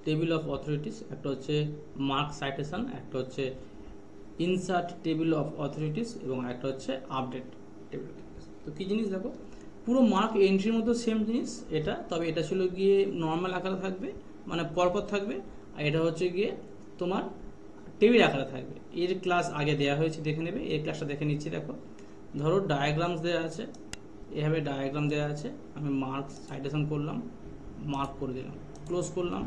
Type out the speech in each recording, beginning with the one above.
Table of authorities, একটা হচ্ছে mark citation, একটা হচ্ছে ইনসার্ট টেবিল অফ অথরিটিস এবং একটা হচ্ছে আপডেট টেবিল। তো কী জিনিস দেখো, পুরো মার্ক এন্ট্রির মতো সেম জিনিস এটা, তবে এটা ছিল গিয়ে নর্মাল আকারে থাকবে, মানে পরপর থাকবে, আর এটা হচ্ছে গিয়ে তোমার টেবিল আকারে থাকবে। এর ক্লাস আগে দেওয়া হয়েছে, দেখে নেবে। এর ক্লাসটা দেখে নিচ্ছি। দেখো, ধরো ডায়াগ্রামস দেওয়া আছে, এভাবে ডায়াগ্রাম দেওয়া আছে, আমি মার্ক সাইটেশন করলাম, মার্ক করে দিলাম, ক্লোজ করলাম।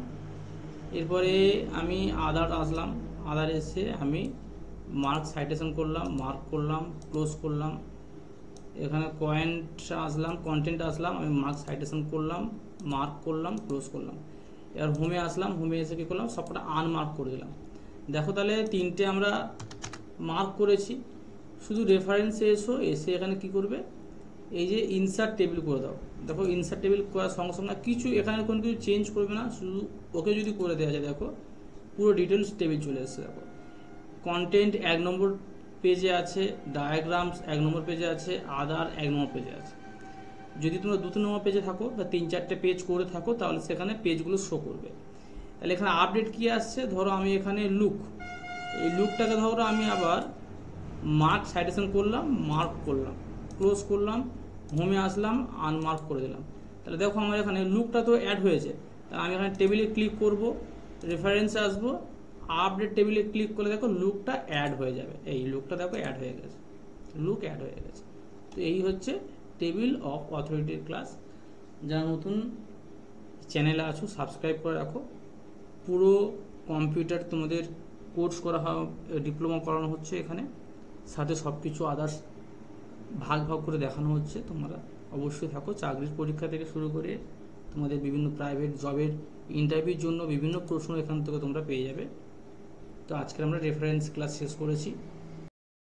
এরপরে আমি আদার আসলাম, আদার এসে আমি মার্ক সাইটেশন করলাম, মার্ক করলাম, ক্লোজ করলাম। এখানে কন্টেন্ট আসলাম, আমি মার্ক সাইটেশন করলাম, মার্ক করলাম, ক্লোজ করলাম। এবার হোমে আসলাম, হোমে এসে কী করলাম, সবকটা আনমার্ক করে দিলাম। দেখো তাহলে তিনটে আমরা মার্ক করেছি। শুধু রেফারেন্সে এসে এখানে কি করবে, এই যে ইনসার্ট টেবিল করে দাও। দেখো ইনসার্ট টেবিল করার সঙ্গে সঙ্গে কিছু এখানে কোনো কিছু চেঞ্জ করবে না, শুধু ওকে যদি করে দেওয়া যায়, দেখো পুরো ডিটেলস টেবিল চলে এসেছে। দেখো কন্টেন্ট 1 নম্বর পেজে আছে, ডায়াগ্রামস 1 নম্বর পেজে আছে, আদার 1 নম্বর পেজে আছে। যদি তোমরা 2 নম্বর পেজে থাকো বা 3-4টে পেজ করে থাকো, তাহলে সেখানে পেজগুলো শো করবে। তাহলে এখানে আপডেট কী আসছে, ধরো আমি এখানে লুক, এই লুকটাকে ধরো আমি আবার মার্ক সাইটেশন করলাম, মার্ক করলাম, ক্লোজ করলাম, হোমে আসলাম, আনমার্ক করে দিলাম। তাহলে দেখো আমার এখানে লুকটা তো অ্যাড হয়েছে। তাহলে আমি এখানে টেবিলে ক্লিক করব, রেফারেন্সে আসবো, আপডেট টেবিলে ক্লিক করলে দেখো লুকটা অ্যাড হয়ে যাবে। এই লুকটা দেখো অ্যাড হয়ে গেছে, লুক অ্যাড হয়ে গেছে। তো এই হচ্ছে টেবিল অফ অথরিটির ক্লাস। যারা নতুন চ্যানেলে আছো সাবস্ক্রাইব করে রাখো। পুরো কম্পিউটার তোমাদের কোর্স করা ডিপ্লোমা করানো হচ্ছে এখানে, সাথে সব কিছু আদার্স ভাগ ভাগ করে দেখানো হচ্ছে। তোমরা অবশ্যই থাকো। চাকরির পরীক্ষা থেকে শুরু করে তোমাদের বিভিন্ন প্রাইভেট জবের ইন্টারভিউর জন্য বিভিন্ন প্রশ্ন এখান থেকে তোমরা পেয়ে যাবে। তো আজকে আমরা রেফারেন্স ক্লাস শেষ করেছি।